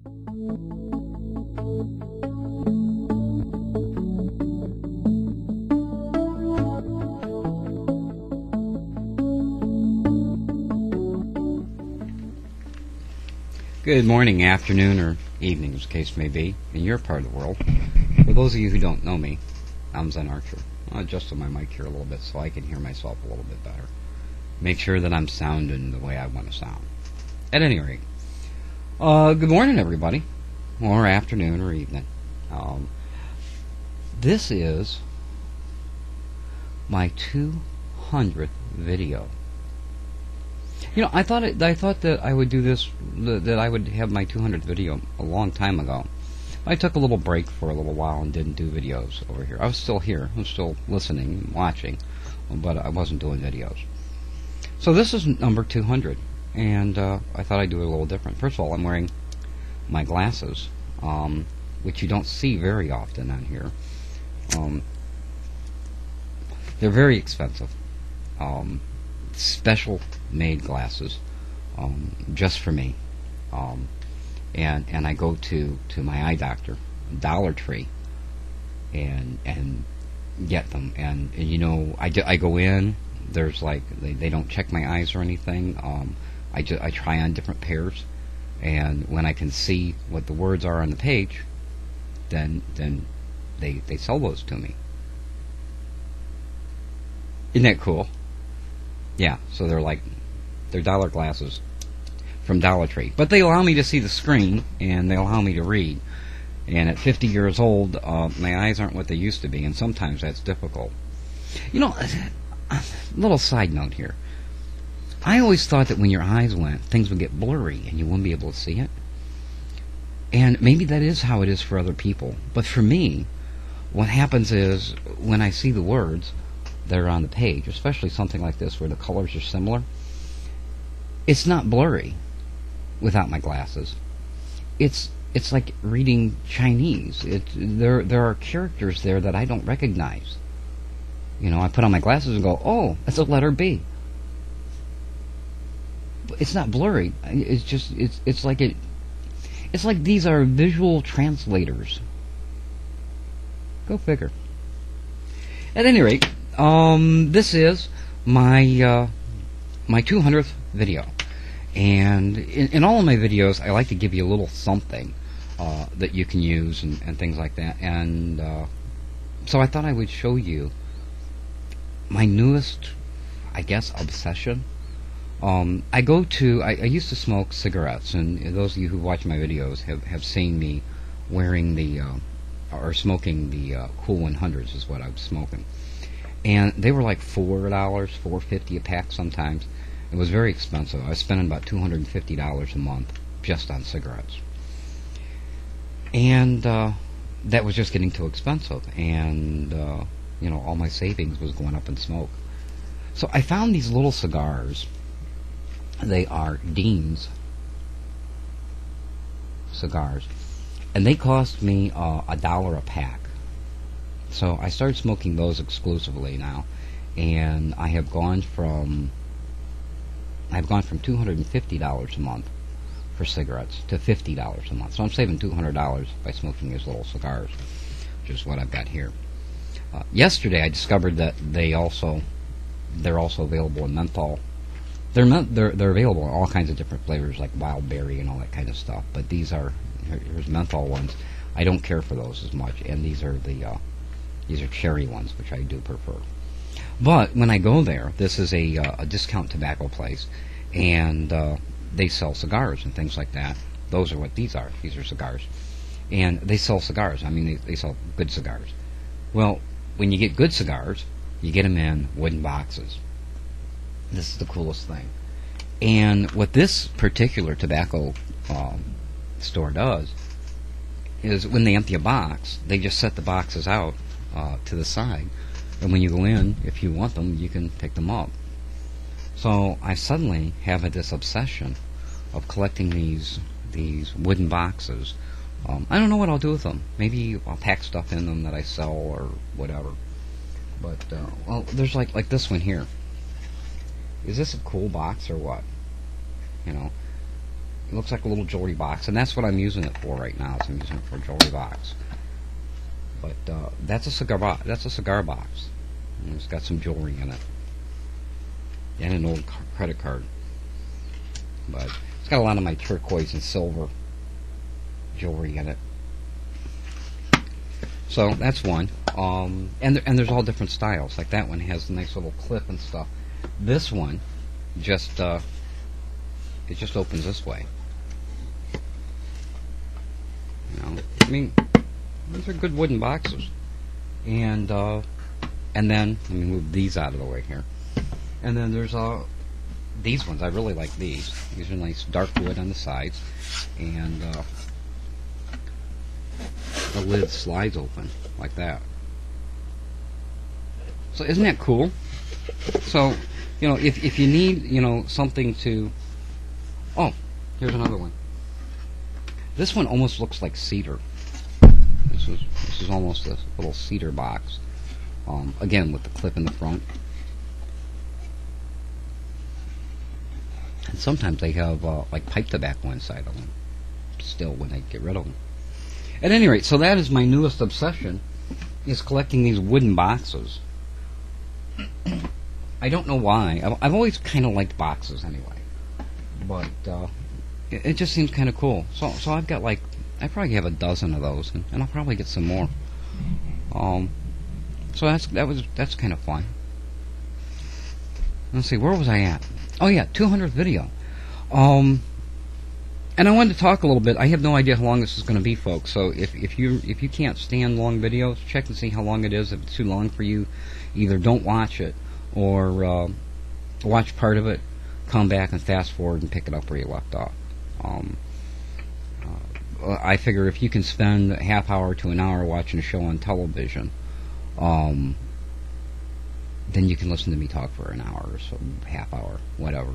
Good morning, afternoon, or evening, as the case may be, in your part of the world. For those of you who don't know me, I'm ZenArcher. I'll adjust my mic here a little bit so I can hear myself a little bit better. Make sure that I'm sounding the way I want to sound. At any rate, good morning, everybody, or afternoon, or evening. This is my 200th video. You know, I thought that I would do this, that I would have my 200th video a long time ago. I took a little break for a little while and didn't do videos over here. I was still here. I was still listening and watching, but I wasn't doing videos. So this is number 200, and I thought I'd do it a little different. First of all, I'm wearing my glasses, which you don't see very often on here. They're very expensive. Special made glasses, just for me, and I go to my eye doctor, Dollar Tree, and get them, and you know, I go in. There's like they don't check my eyes or anything. I try on different pairs, and when I can see what the words are on the page, then they sell those to me. Isn't that cool? Yeah, so they're dollar glasses from Dollar Tree. But they allow me to see the screen, and they allow me to read. And at 50 years old, my eyes aren't what they used to be, and sometimes that's difficult. You know, a little side note here. I always thought that when your eyes went, things would get blurry, and you wouldn't be able to see it. And maybe that is how it is for other people. But for me, what happens is, when I see the words that are on the page, especially something like this where the colors are similar, it's not blurry without my glasses. It's like reading Chinese. There are characters there that I don't recognize. You know, I put on my glasses and go, oh, that's a letter B. But it's not blurry. It's just it's like these are visual translators. Go figure. At any rate, this is my my 200th video, and in all of my videos I like to give you a little something that you can use and things like that, and so I thought I would show you my newest, I guess, obsession. I used to smoke cigarettes, and those of you who watch my videos have seen me wearing the or smoking the Cool 100s is what I was smoking. And they were like $4, $4.50 a pack sometimes. It was very expensive. I was spending about $250 a month just on cigarettes. And that was just getting too expensive. And, you know, all my savings was going up in smoke. So I found these little cigars. They are Dean's cigars. And they cost me $1 a pack. So I started smoking those exclusively now, and I've gone from $250 a month for cigarettes to $50 a month. So I'm saving $200 by smoking these little cigars, which is what I've got here. Yesterday I discovered that they're also available in menthol. They're available in all kinds of different flavors, like wild berry and all that kind of stuff. But here's menthol ones. I don't care for those as much, and these are cherry ones, which I do prefer. But when I go there, this is a discount tobacco place, and they sell cigars and things like that. Those are what these are. These are cigars. And they sell cigars. I mean, they sell good cigars. Well, when you get good cigars, you get them in wooden boxes. This is the coolest thing. And what this particular tobacco store does is when they empty a box, they just set the boxes out to the side, and when you go in, if you want them, you can pick them up. So I suddenly have this obsession of collecting these wooden boxes. I don't know what I'll do with them. Maybe I'll pack stuff in them that I sell or whatever. But well, there's like this one here. Is this a cool box or what? You know, It looks like a little jewelry box, and that's what I'm using it for right now. So I'm using it for a jewelry box. But that's a cigar box. That's a cigar box. And it's got some jewelry in it, and an old credit card. But it's got a lot of my turquoise and silver jewelry in it. So that's one. And there's all different styles. Like that one has a nice little clip and stuff. This one just it just opens this way. You know, I mean, these are good wooden boxes. And then let me move these out of the way here. And then there's these ones. I really like these. These are nice dark wood on the sides, and the lid slides open like that. So isn't that cool? So, you know, if you need, you know, something to... Oh, here's another one. This one almost looks like cedar. This is almost a little cedar box. Again, with the clip in the front. And sometimes they have like pipe tobacco inside of them. Still, when they get rid of them. At any rate, so that is my newest obsession, is collecting these wooden boxes. I don't know why. I've always kind of liked boxes anyway, but it just seems kind of cool. So I've got like, I probably have a dozen of those, and I'll probably get some more. So that's kind of fun. Let's see, where was I at? Oh yeah, 200th video. And I wanted to talk a little bit. I have no idea how long this is going to be, folks. So if you can't stand long videos, check and see how long it is. If it's too long for you, either don't watch it or watch part of it, come back and fast forward and pick it up where you left off. I figure if you can spend a half hour to an hour watching a show on television, then you can listen to me talk for an hour or so, half hour, whatever.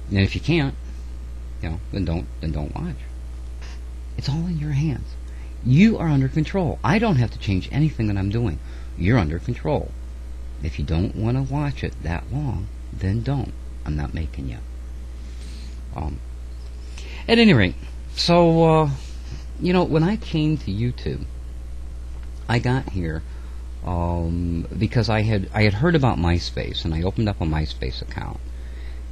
And if you can't, you know, then don't watch. It's all in your hands. You are under control. I don't have to change anything that I'm doing. You're under control. If you don't want to watch it that long, then don't. I'm not making you. At any rate, so you know, when I came to YouTube, I got here because I had heard about MySpace, and I opened up a MySpace account.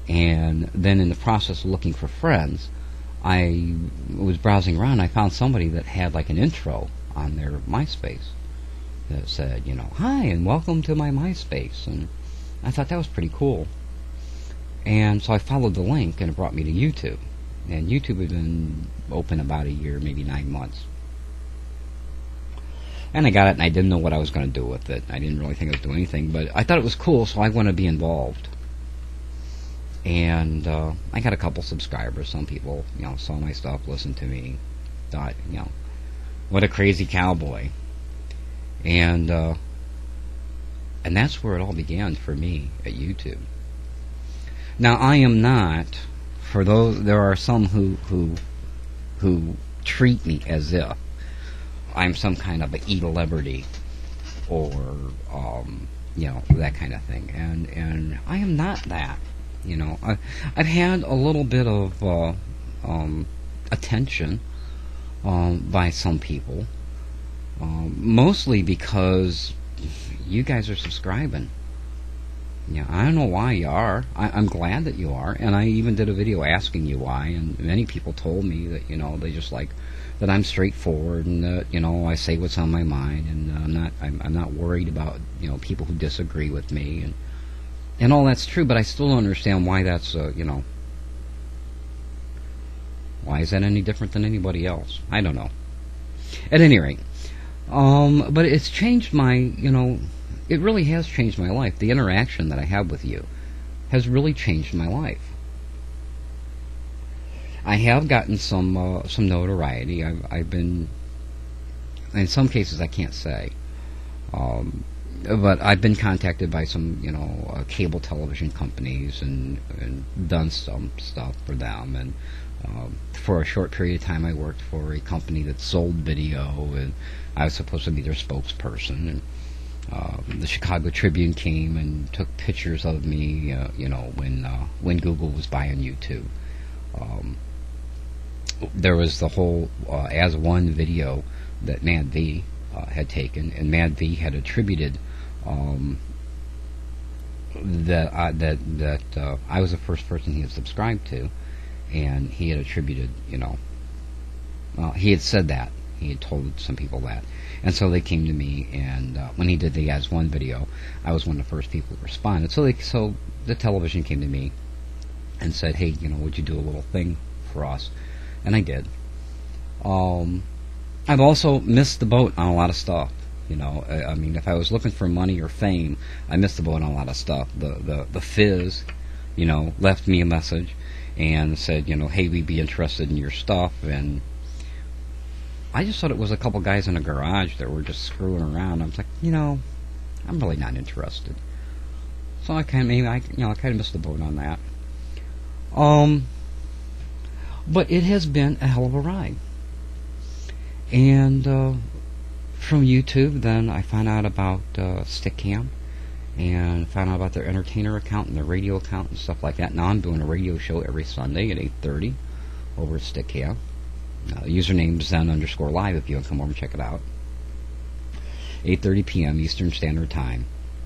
And then in the process of looking for friends, I was browsing around. I found somebody that had like an intro on their MySpace that said, you know, "Hi and welcome to my MySpace." And I thought that was pretty cool. And so I followed the link, and it brought me to YouTube. And YouTube had been open about a year, maybe 9 months. And I got it, and I didn't know what I was going to do with it. I didn't really think I was doing anything, but I thought it was cool, so I want to be involved. And I got a couple subscribers. Some people, you know, saw my stuff, listened to me, thought, you know, what a crazy cowboy. And that's where it all began for me at YouTube. Now, I am not, for those, there are some who treat me as if I'm some kind of a celebrity or you know, that kind of thing, and I am not that. You know, I've had a little bit of attention by some people, mostly because you guys are subscribing. Yeah, I don't know why you are. I'm glad that you are, and I even did a video asking you why, and many people told me that, you know, they just like that I'm straightforward, and that, you know, I say what's on my mind, and I'm not worried about, you know, people who disagree with me, and all that's true. But I still don't understand why that's you know, why is that any different than anybody else? I don't know. At any rate, but it's changed my, you know. It really has changed my life. The interaction that I have with you has really changed my life. I have gotten some notoriety. I've been, in some cases I can't say, but I've been contacted by some, you know, cable television companies and done some stuff for them. And for a short period of time, I worked for a company that sold video, and I was supposed to be their spokesperson. And the Chicago Tribune came and took pictures of me, you know, when Google was buying YouTube. there was the whole as one video that Mad V had taken, and Mad V had attributed that I was the first person he had subscribed to, and he had attributed, he had said that. He had told some people that. And so they came to me, and when he did the As One video, I was one of the first people to respond. And so the television came to me and said, hey, would you do a little thing for us? And I did. I've also missed the boat on a lot of stuff. I mean, if I was looking for money or fame, I missed the boat on a lot of stuff. The Fizz, left me a message and said, hey, we'd be interested in your stuff. And I just thought it was a couple guys in a garage that were just screwing around. I was like, I'm really not interested. So I kind of missed the boat on that. But it has been a hell of a ride. And from YouTube, then I found out about Stickcam, and found out about their entertainer account and their radio account and stuff like that. Now I'm doing a radio show every Sunday at 8:30 over at Stickcam. Username Zen_Live if you want to come over and check it out. 8:30 p.m. Eastern Standard Time.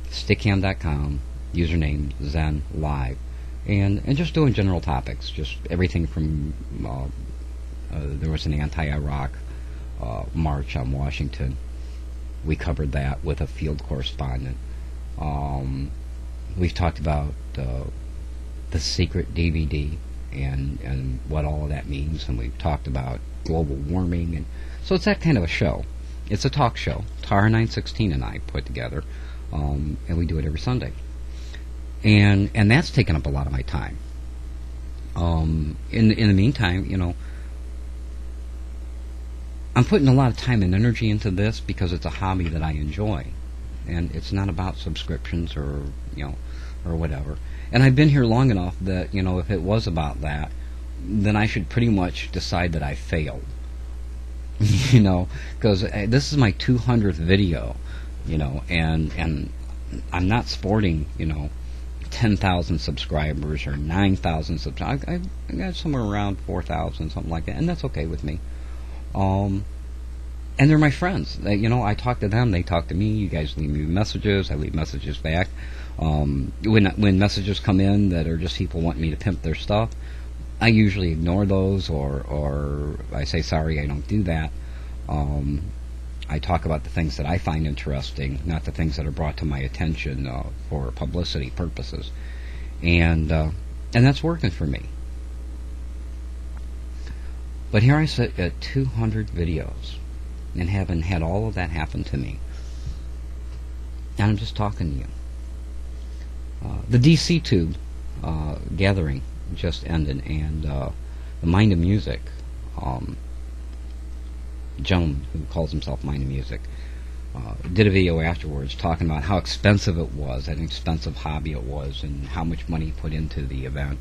Stickcam.com. Username Zen Live. And just doing general topics, just everything from there was an anti-Iraq march on Washington. We covered that with a field correspondent. We've talked about the secret DVD and what all of that means, and we've talked about global warming, and so it's that kind of a show. It's a talk show. Tara 916 and I put together, and we do it every Sunday. And that's taken up a lot of my time. In the meantime, I'm putting a lot of time and energy into this because it's a hobby that I enjoy, and it's not about subscriptions or whatever. And I've been here long enough that if it was about that, then I should pretty much decide that I failed. Because this is my 200th video, and I'm not sporting 10,000 subscribers or 9,000 subscribers. I got somewhere around 4,000, something like that, and that's okay with me. And they're my friends. I talk to them, they talk to me. You guys leave me messages, I leave messages back. When messages come in that are just people wanting me to pimp their stuff, I usually ignore those, or I say sorry, I don't do that. I talk about the things that I find interesting, not the things that are brought to my attention for publicity purposes, and that's working for me. But here I sit at 200 videos, and having had all of that happen to me, and I'm just talking to you. The DC Tube gathering just ended, and the Mind of Music gentleman who calls himself Mind of Music did a video afterwards talking about how expensive it was, an expensive hobby it was, and how much money he put into the event,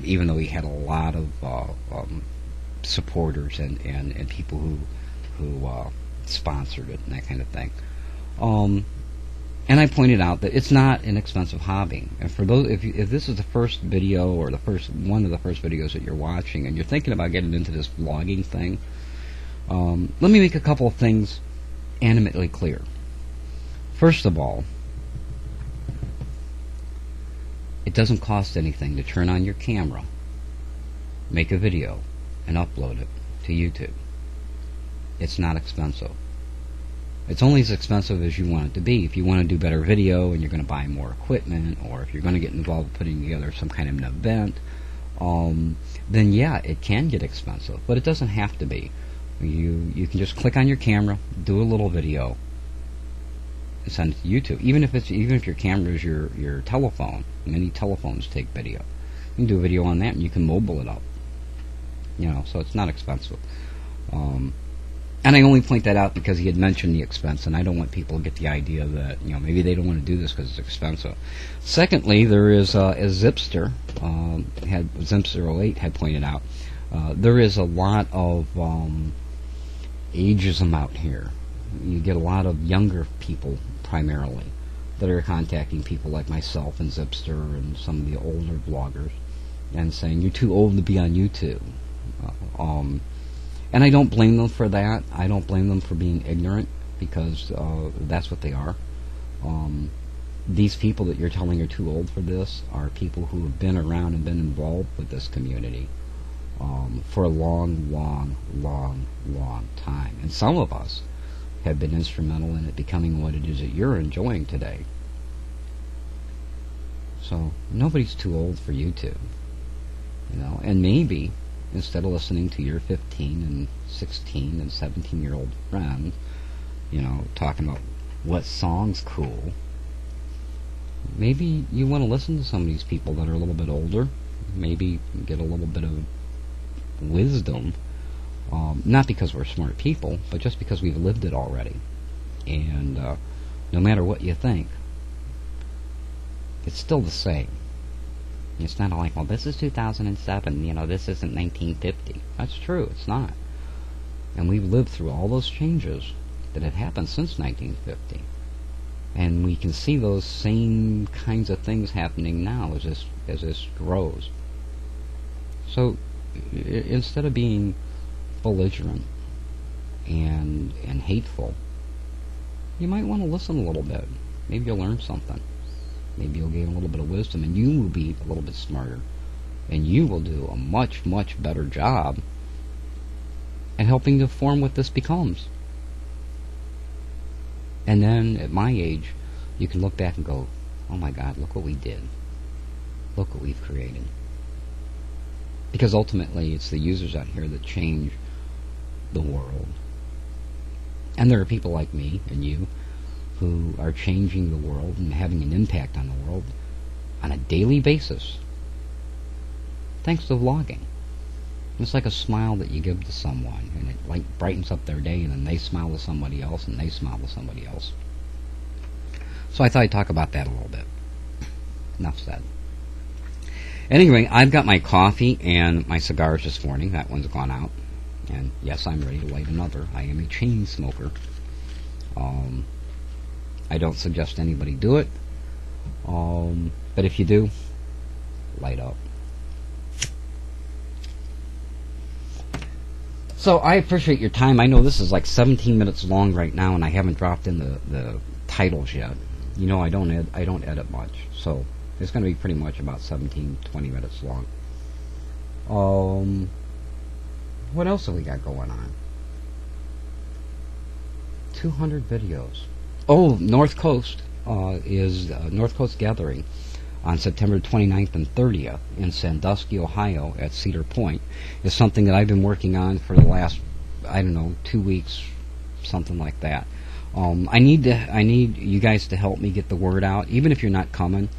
even though he had a lot of supporters and people who sponsored it and that kind of thing. And I pointed out that it's not an expensive hobby. And for those, if this is the first video or one of the first videos that you're watching, and you're thinking about getting into this vlogging thing, let me make a couple of things animately clear. First of all, it doesn't cost anything to turn on your camera, make a video, and upload it to YouTube. It's not expensive. It's only as expensive as you want it to be. If you want to do better video and you're going to buy more equipment, or if you're going to get involved in putting together some kind of an event, then yeah, it can get expensive, but it doesn't have to be. You can just click on your camera, do a little video, and send it to YouTube. Even if your camera is your telephone, many telephones take video. You can do a video on that, and you can mobile it up. So it's not expensive. And I only point that out because he had mentioned the expense, and I don't want people to get the idea that maybe they don't want to do this because it's expensive. Secondly, there is as Zipster Zimster08 had pointed out, there is a lot of ageism out here. You get a lot of younger people primarily that are contacting people like myself and Zipster and some of the older bloggers and saying, you're too old to be on YouTube. And I don't blame them for that. I don't blame them for being ignorant, because that's what they are. These people that you're telling are too old for this are people who have been around and been involved with this community for a long, long, long, long time. And some of us have been instrumental in it becoming what it is that you're enjoying today. So nobody's too old for YouTube, you know. And maybe instead of listening to your 15 and 16 and 17-year-old friends, you know, talking about what song's cool, maybe you want to listen to some of these people that are a little bit older, maybe get a little bit of wisdom, not because we're smart people, but just because we've lived it already. And no matter what you think, it's still the same. It's not like, well, this is 2007, you know, this isn't 1950. That's true, it's not. And we've lived through all those changes that have happened since 1950. And we can see those same kinds of things happening now as this grows. So instead of being belligerent and hateful, you might want to listen a little bit. Maybe you'll learn something. Maybe you'll gain a little bit of wisdom, and you will be a little bit smarter. And you will do a much, much better job at helping to form what this becomes. And then, at my age, you can look back and go, oh my God, look what we did. Look what we've created. Because ultimately, it's the users out here that change the world. And there are people like me and you who are changing the world and having an impact on the world on a daily basis, thanks to vlogging. It's like a smile that you give to someone, and it like brightens up their day, and then they smile to somebody else, and they smile to somebody else. So I thought I'd talk about that a little bit. Enough said. Anyway, I've got my coffee and my cigars this morning. That one's gone out. And yes, I'm ready to light another. I am a chain smoker. I don't suggest anybody do it. But if you do, light up. So I appreciate your time. I know this is like 17 minutes long right now, and I haven't dropped in the titles yet. You know, I don't edit much, so it's going to be pretty much about 17, 20 minutes long. What else have we got going on? 200 videos. Oh, North Coast is North Coast Gathering on September 29th and 30th in Sandusky, Ohio at Cedar Point is something that I've been working on for the last, I don't know, 2 weeks, something like that. I need you guys to help me get the word out, even if you're not coming.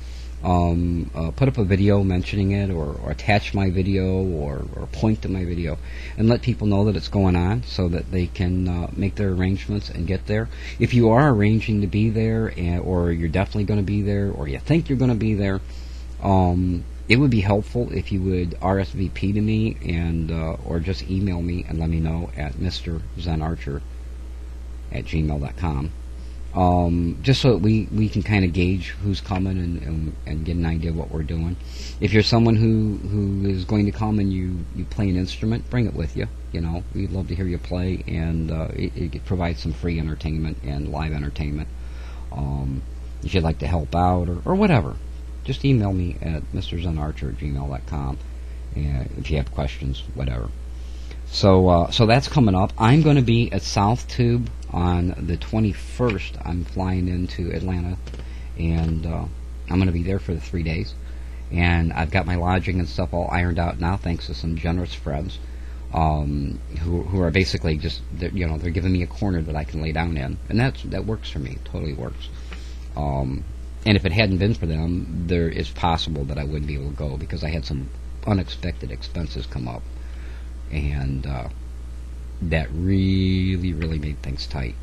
Put up a video mentioning it, or attach my video, or point to my video, and let people know that it's going on, so that they can make their arrangements and get there. If you are arranging to be there, or you're definitely going to be there, or you think you're going to be there, it would be helpful if you would RSVP to me, and or just email me and let me know at MrZenArcher@gmail.com. Just so that we can kind of gauge who's coming and get an idea of what we're doing. If you're someone who is going to come and you play an instrument, bring it with you. You know, we'd love to hear you play, and it provides some free entertainment and live entertainment. If you'd like to help out or whatever, just email me at MrZenArcher@gmail.com, and if you have questions, whatever. So that's coming up. I'm going to be at South Tube on the 21st. I'm flying into Atlanta, and I'm going to be there for the 3 days. And I've got my lodging and stuff all ironed out now, thanks to some generous friends who are basically just, they're giving me a corner that I can lay down in, and that works for me. Totally works. And if it hadn't been for them, it's possible that I wouldn't be able to go, because I had some unexpected expenses come up. And that really, really made things tight.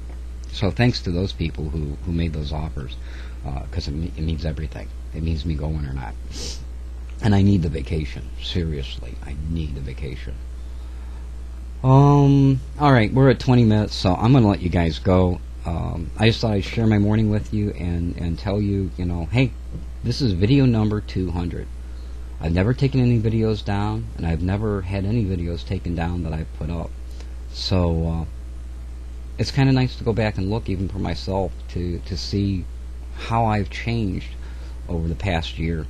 So thanks to those people who made those offers, because it means everything. It means me going or not. And I need the vacation. Seriously, I need the vacation. Alright, we're at 20 minutes, so I'm going to let you guys go. I just thought I'd share my morning with you and tell you, hey, this is video number 200. I've never taken any videos down, and I've never had any videos taken down that I've put up. So it's kind of nice to go back and look even for myself to see how I've changed over the past year.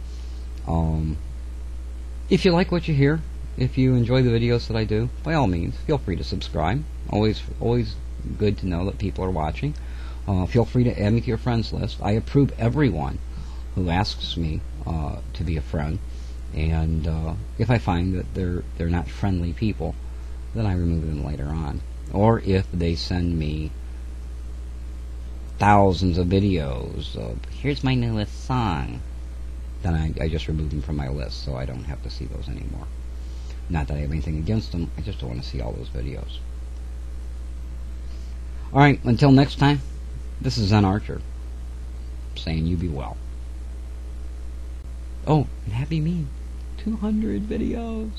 If you like what you hear, if you enjoy the videos that I do, by all means, feel free to subscribe. Always good to know that people are watching. Feel free to add me to your friends list. I approve everyone who asks me to be a friend, and if I find that they're not friendly people, then I remove them later on. Or if they send me thousands of videos of, here's my newest song, then I just remove them from my list, so I don't have to see those anymore. Not that I have anything against them, I just don't want to see all those videos. Alright, until next time, this is ZenArcher, saying you be well. Oh, and happy me, 200 videos.